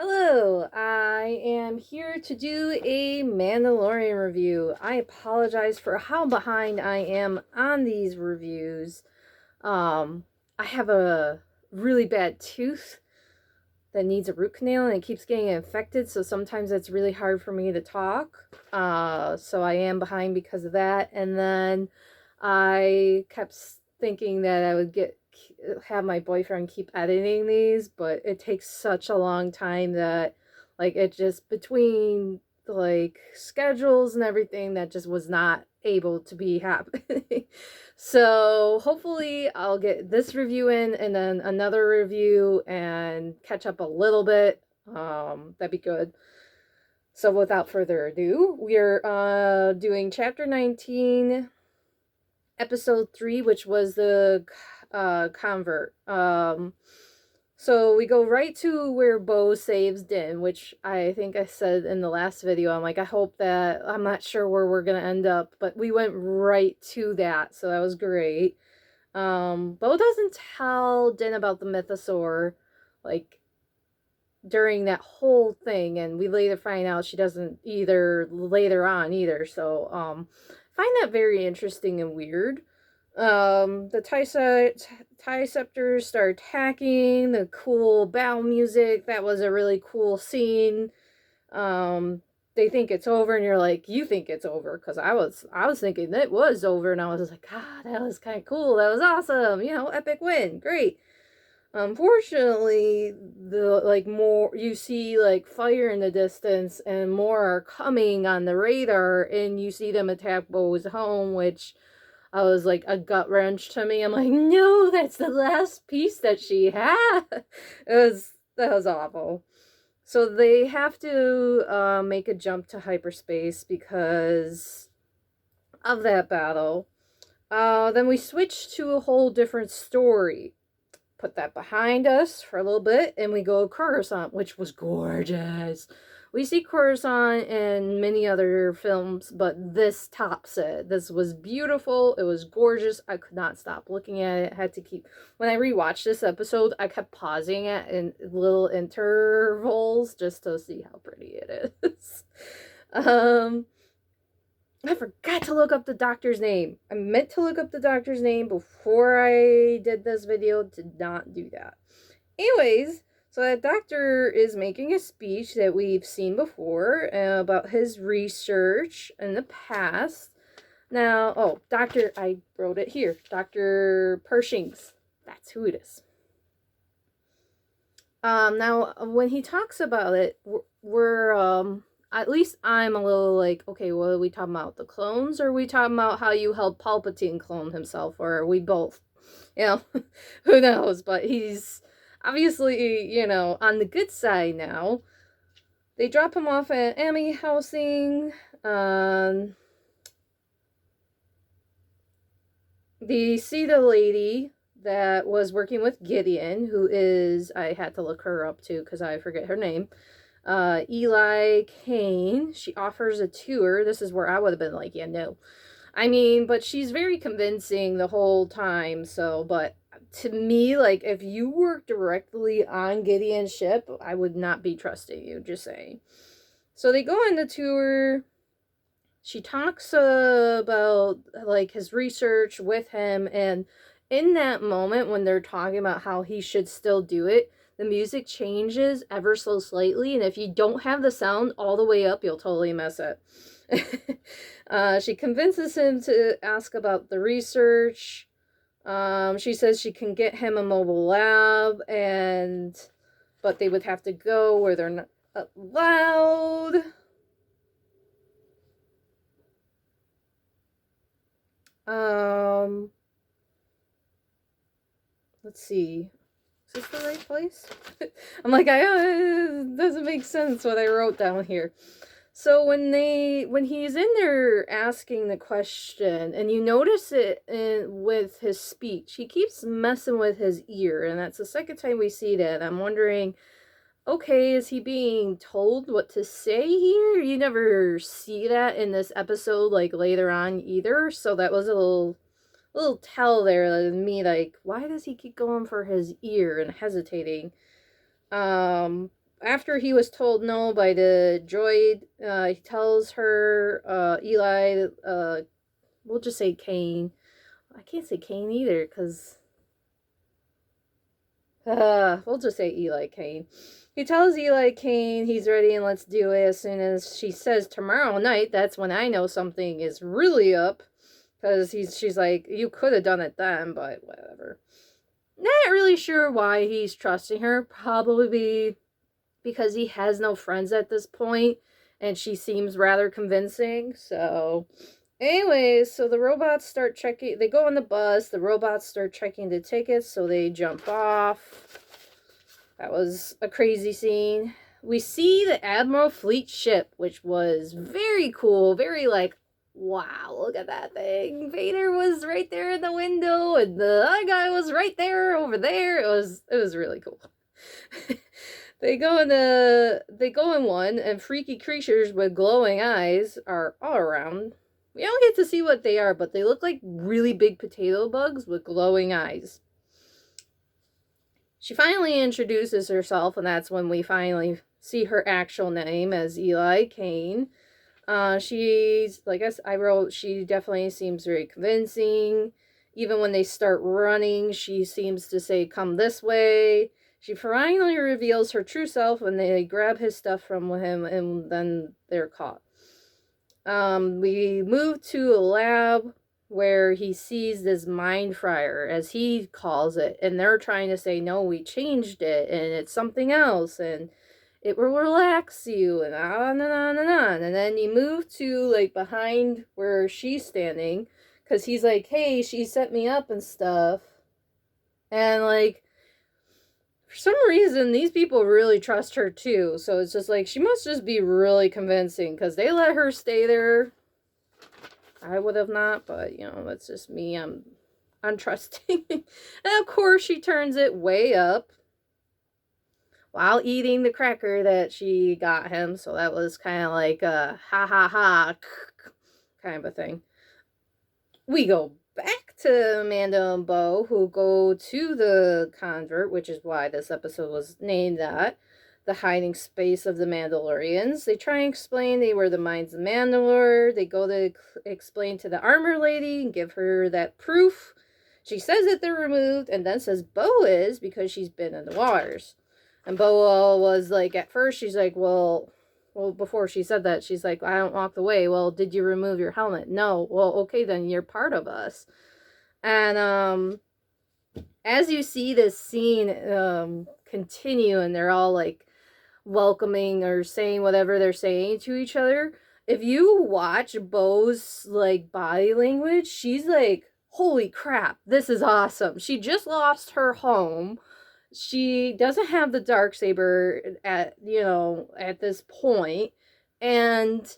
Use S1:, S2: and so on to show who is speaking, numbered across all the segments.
S1: Hello, I am here to do a Mandalorian review. I apologize for how behind I am on these reviews. Um, I have a really bad tooth that needs a root canal and it keeps getting infected, so sometimes it's really hard for me to talk. So I am behind because of that. And then I kept thinking that I would have my boyfriend keep editing these, but it takes such a long time that it just between schedules and everything that just was not able to be happening. So hopefully I'll get this review in and then another review and catch up a little bit. That'd be good. So without further ado, we're doing chapter 19, episode 3, which was the convert. So we go right to where Bo saves Din, which I think I said in the last video. I'm like, I hope that, I'm not sure where we're going to end up, but we went right to that. So that was great. Bo doesn't tell Din about the mythosaur, during that whole thing. And we later find out she doesn't either later on either. So, find that very interesting and weird. The Tyceptors start attacking, the cool battle music, that was a really cool scene. They think it's over and you're like, you think it's over, because I was thinking it was over, and I was like, God, that was kind of cool, that was awesome, epic win, great. Unfortunately, more you see fire in the distance and more are coming on the radar, and you see them attack Bo's home, which I was like a gut wrench to me. I'm like, no, that's the last piece that she had. That was awful. So they have to make a jump to hyperspace because of that battle. Then we switch to a whole different story. Put that behind us for a little bit, and we go to Coruscant, which was gorgeous. We see Coruscant in many other films, but this tops it. This was beautiful. It was gorgeous. I could not stop looking at it. I had to keep... When I rewatched this episode, I kept pausing it in little intervals just to see how pretty it is. I forgot to look up the doctor's name. I meant to look up the doctor's name before I did this video. Did not do that. Anyways, so that doctor is making a speech that we've seen before about his research in the past. Now, I wrote it here. Dr. Pershing's. That's who it is. Now, when he talks about it, we're at least I'm a little like, okay, what are we talking about? The clones? Or are we talking about how you helped Palpatine clone himself? Or are we both? Who knows? But he's obviously, on the good side now. They drop him off at Amy housing. They see the lady that was working with Gideon, who is, I had to look her up too because I forget her name. Eli Kane. She offers a tour. This is where I would have been like, yeah, no. I mean, but she's very convincing the whole time. So, but to me, if you work directly on Gideon's ship, I would not be trusting you, just saying. So they go on the tour. She talks about his research with him, and in that moment when they're talking about how he should still do it, the music changes ever so slightly, and if you don't have the sound all the way up, you'll totally mess it. She convinces him to ask about the research. She says she can get him a mobile lab, but they would have to go where they're not allowed. Let's see. Is this the right place? I'm like, it doesn't make sense what I wrote down here. So when he's in there asking the question, and you notice it with his speech, he keeps messing with his ear, and that's the second time we see that. I'm wondering, okay, is he being told what to say here? You never see that in this episode, later on either, so that was a little tell there to me, why does he keep going for his ear and hesitating? after he was told no by the droid, he tells her, Eli, we'll just say Kane. I can't say Kane either, because, we'll just say Eli Kane. He tells Eli Kane he's ready and let's do it. As soon as she says tomorrow night, that's when I know something is really up. Because she's like, you could have done it then, but whatever. Not really sure why he's trusting her. Probably because he has no friends at this point, and she seems rather convincing. So, anyways, so the robots start checking. They go on the bus. The robots start checking the tickets, so they jump off. That was a crazy scene. We see the Admiral Fleet ship, which was very cool. Very like, wow, look at that thing. Vader was right there in the window, and the other guy was right there over there. It was really cool. They go in one, and freaky creatures with glowing eyes are all around. We don't get to see what they are, but they look like really big potato bugs with glowing eyes. She finally introduces herself, and that's when we finally see her actual name as Eli Kane. She's, like I wrote, she definitely seems very convincing. Even when they start running, she seems to say, come this way. She finally reveals her true self when they grab his stuff from him, and then they're caught. We move to a lab where he sees this mind fryer, as he calls it, and they're trying to say, no, we changed it, and it's something else, and it will relax you, and on and on and on. And then you move to, like, behind where she's standing, because he's like, hey, she set me up and stuff. And, like, for some reason, these people really trust her, too. So it's just like, she must just be really convincing, because they let her stay there. I would have not, but, you know, that's just me. I'm untrusting. And, of course, she turns it way up while eating the cracker that she got him. So that was kind of like a ha ha ha kind of a thing. We go back to Amanda and Bo, who go to the convert, which is why this episode was named that. The hiding space of the Mandalorians. They try and explain they were the minds of Mandalore. They go to explain to the armor lady and give her that proof. She says that they're removed and then says Bo is because she's been in the waters. And Bo was like, at first she's like, well, before she said that, she's like, I don't walk away. Well, did you remove your helmet? No. Well, okay, then you're part of us. And as you see this scene continue, and they're all like welcoming or saying whatever they're saying to each other, if you watch Bo's like body language, she's like, holy crap, this is awesome. She just lost her home. She doesn't have the Darksaber at this point, and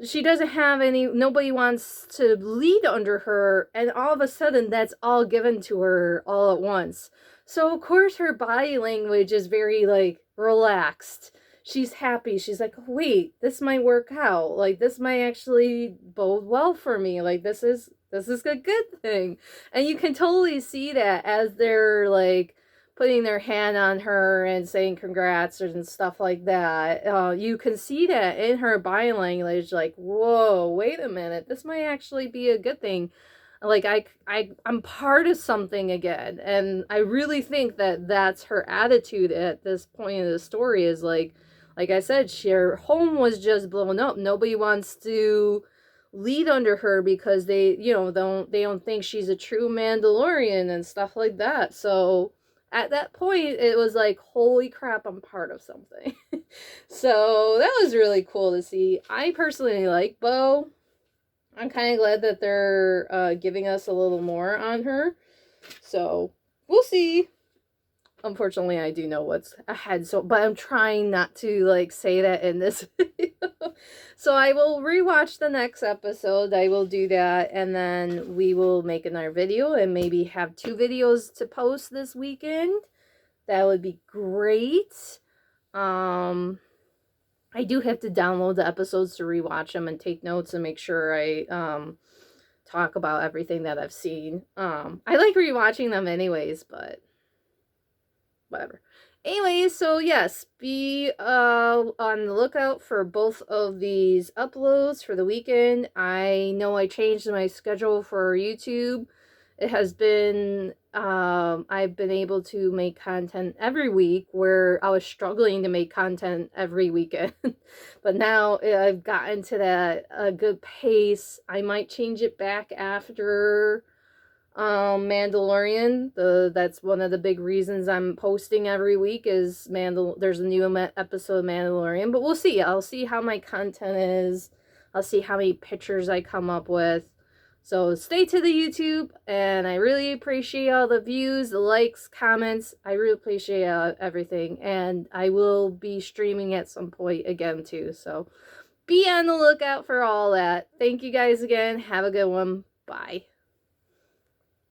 S1: she doesn't have nobody wants to lead under her, and all of a sudden that's all given to her all at once. So of course her body language is very like relaxed. She's happy. She's like, wait, this might work out. Like, this might actually bode well for me. Like, this is a good thing. And you can totally see that as they're like putting their hand on her and saying congrats and stuff like that. You can see that in her body language, like, whoa, wait a minute, this might actually be a good thing. Like, I'm part of something again. And I really think that that's her attitude at this point in the story, is like I said, her home was just blown up. Nobody wants to lead under her because they don't think she's a true Mandalorian and stuff like that. So at that point, it was like, holy crap, I'm part of something. So that was really cool to see. I personally like Bo. I'm kind of glad that they're giving us a little more on her. So we'll see. Unfortunately, I do know what's ahead, but I'm trying not to like say that in this video. So I will rewatch the next episode. I will do that, and then we will make another video and maybe have 2 videos to post this weekend. That would be great. I do have to download the episodes to rewatch them and take notes and make sure I talk about everything that I've seen. I like rewatching them anyways, but whatever. Anyways, so yes, be on the lookout for both of these uploads for the weekend. I know I changed my schedule for YouTube. It has been I've been able to make content every week where I was struggling to make content every weekend. But now I've gotten to that a good pace. I might change it back after Mandalorian. That's one of the big reasons I'm posting every week is there's a new episode of Mandalorian, but we'll see. I'll see how my content is. I'll see how many pictures I come up with. So stay to the YouTube, and I really appreciate all the views, the likes, comments. I really appreciate everything, and I will be streaming at some point again too. So be on the lookout for all that. Thank you guys again. Have a good one. Bye.